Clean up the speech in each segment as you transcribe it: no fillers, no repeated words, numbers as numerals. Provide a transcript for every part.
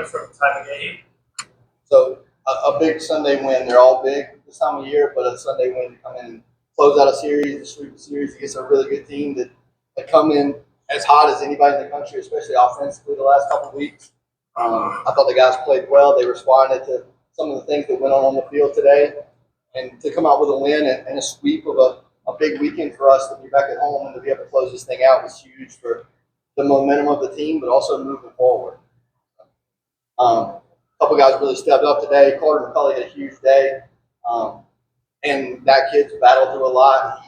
From Megahee. So a big Sunday win. They're all big this time of year, but a Sunday win to come in and close out a series, to sweep a series against a really good team that come in as hot as anybody in the country, especially offensively the last couple of weeks. I thought the guys played well. They responded to some of the things that went on the field today. And to come out with a win and a sweep of a big weekend for us to be back at home and to be able to close this thing out was huge for the momentum of the team, but also moving forward. A couple guys really stepped up today. Carter McCulley had a huge day, and that kid's battled through a lot.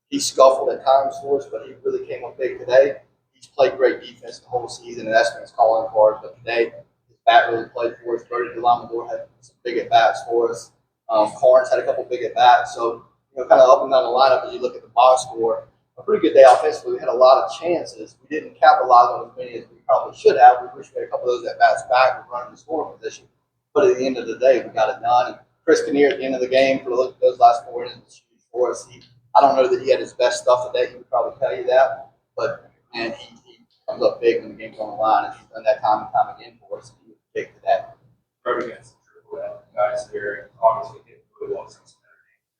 He's scuffled at times for us, but he really came up big today. He's played great defense the whole season, and that's been his calling card. But today, his bat really played for us. Brody DeLamador had some big at bats for us. Carnes had a couple big at bats. So, kind of up and down the lineup as you look at the box score. A pretty good day offensively. We had a lot of chances. We didn't capitalize on as many as we probably should have. We wish we had a couple of those at bats back with running the scoring position. But at the end of the day, we got it done. And Chris Kinnear at the end of the game for those last 4 innings was huge for us. I don't know that he had his best stuff today. He would probably tell you that. But man, he comes up big when the game's on the line, and he's done that time and time again for us. And he was big today. Right against the guys here, obviously did really well since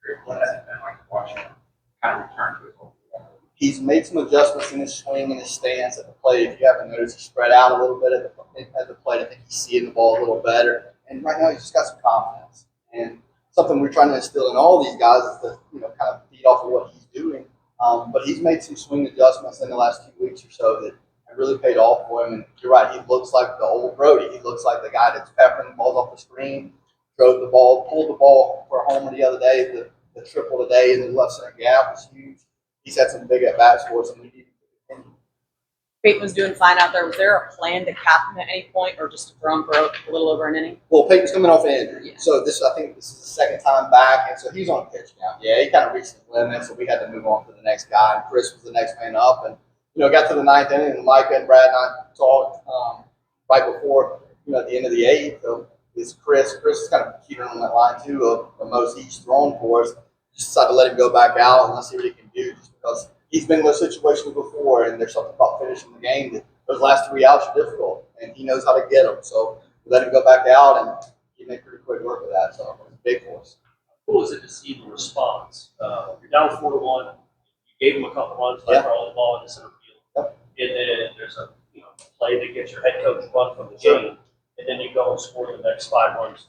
Saturday. What has it been like watching him kind of return to his old? He's made some adjustments in his swing and his stance at the plate. If you haven't noticed, he spread out a little bit at the plate. I think he's seeing the ball a little better. And right now, he's just got some confidence. And something we're trying to instill in all these guys is to, kind of feed off of what he's doing. But he's made some swing adjustments in the last 2 weeks or so that have really paid off for him. And you're right, he looks like the old Brody. He looks like the guy that's peppering the balls off the screen, drove the ball, pulled the ball for a homer the other day. The triple today in the left center gap was huge. He's had some big at-bats for us, and we need to continue. Peyton was doing fine out there. Was there a plan to cap him at any point, or just to throw him for a little over an inning? Well, Peyton's coming off an injury, so I think this is the second time back, and so he's on pitch count. Yeah, he kind of reached his limit, so we had to move on to the next guy. And Chris was the next man up, and got to the 9th inning, and Micah and Brad and I talked right before at the end of the 8th. So it's Chris. Chris is kind of keeping on that line too of the most he's thrown for us. Just decided to let him go back out and let's see what he can do. Just because he's been in those situations before, and there's something about finishing the game that those last 3 outs are difficult, and he knows how to get them. So we let him go back out, and he made pretty quick work of that. So it was big for us. How cool is it to see the response? You're down 4-1. You gave him a couple runs, let roll the ball in the center field, and then there's a play that gets your head coach run from the game, and then you go and score the next 5 runs.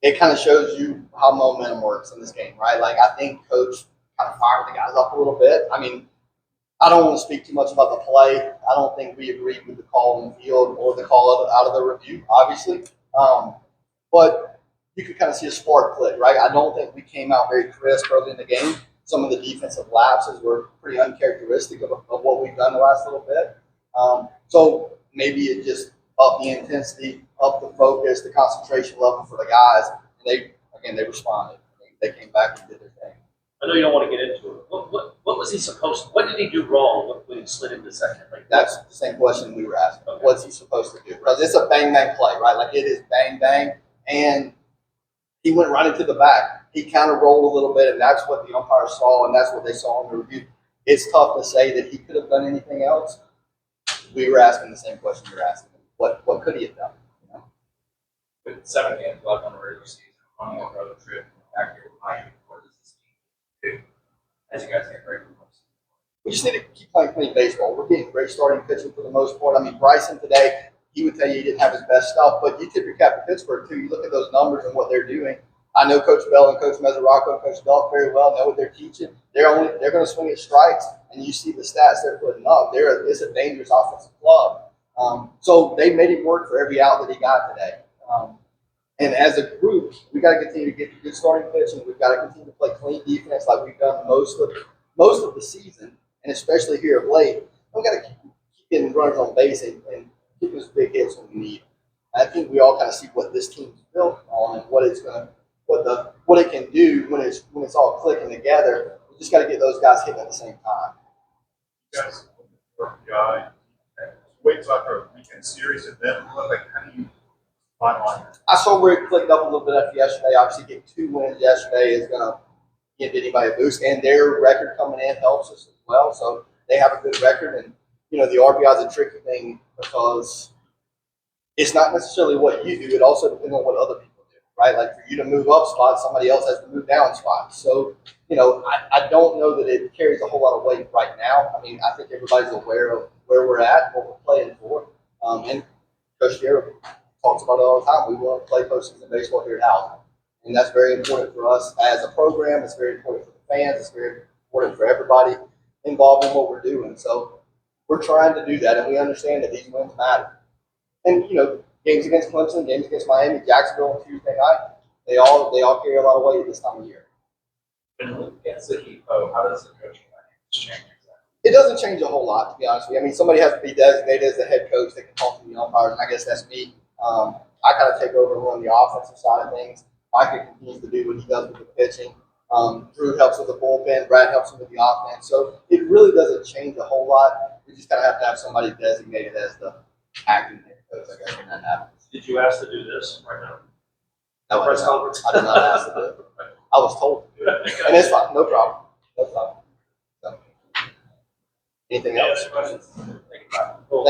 It kind of shows you how momentum works in this game, right? Like, I think Coach kind of fired the guys up a little bit. I mean, I don't want to speak too much about the play. I don't think we agreed with the call in the field or the call out of the review, obviously. But you could kind of see a spark click, right? I don't think we came out very crisp early in the game. Some of the defensive lapses were pretty uncharacteristic of what we've done the last little bit. So maybe it just upped the intensity, upped the focus, the concentration level for the guys, and they responded. They came back and did their thing. I know you don't want to get into it. What was he supposed to? What did he do wrong when he slid into second? That's the same question we were asking. Okay. What's he supposed to do? Because it's a bang bang play, right? Like, it is bang bang, and he went right into the back. He kind of rolled a little bit, and that's what the umpire saw, and that's what they saw in the review. It's tough to say that he could have done anything else. We were asking the same question you're asking. What could he have done? With 7 games left on the regular season, on the road trip, back here with Miami, what does this team do as you guys get ready for most? We just need to keep playing clean baseball. We're getting great starting pitching for the most part. I mean, Bryson today, he would tell you he didn't have his best stuff, but you tip your cap to Pittsburgh too. You look at those numbers and what they're doing. I know Coach Bell and Coach Mezzarocco and Coach Belk very well, know what they're teaching. They're going to swing at strikes, and you see the stats they're putting up. It's a dangerous offensive club. So they made him work for every out that he got today. And as a group, we got to continue to get good starting pitching. We've got to continue to play clean defense like we've done most of the season, and especially here of late. We've got to keep getting runners on base and keep those big hits when we need. I think we all kind of see what this team's built on and what it can do when it's all clicking together. We just got to get those guys hitting at the same time. You guys, wait until after a weekend series, and then how do you finalize that? I saw where it clicked up a little bit after yesterday. Obviously, getting 2 wins yesterday is going to give anybody a boost, and their record coming in helps us as well. So they have a good record, and the RBI is a tricky thing because it's not necessarily what you do. It also depends on what other people do, right? Like for you to move up spots, somebody else has to move down spots. So, I don't know that it carries a whole lot of weight right now. I mean, I think everybody's aware of where we're at, what we're playing for. And Coach Garrett talks about it all the time. We want to play postseason baseball here at Howland. And that's very important for us as a program. It's very important for the fans. It's very important for everybody involved in what we're doing. So we're trying to do that, and we understand that these wins matter. And games against Clemson, games against Miami, Jacksonville on Tuesday night, they all carry a lot of weight this time of year. And against the Heat, how does the coaching dynamics change? It doesn't change a whole lot, to be honest with you. I mean, somebody has to be designated as the head coach that can talk to the umpires, and I guess that's me. I kind of take over and run the offensive side of things. Micah continues to do what he does with the pitching. Drew helps with the bullpen. Brad helps him with the offense. So it really doesn't change a whole lot. We just kind of have to have somebody designated as the acting head coach, I guess, when that happens. Did you ask to do this right now? No, Press conference? I did not ask to do it. I was told to do it. And it's fine. No problem. No problem. So, anything else? Questions? Think about it. Well,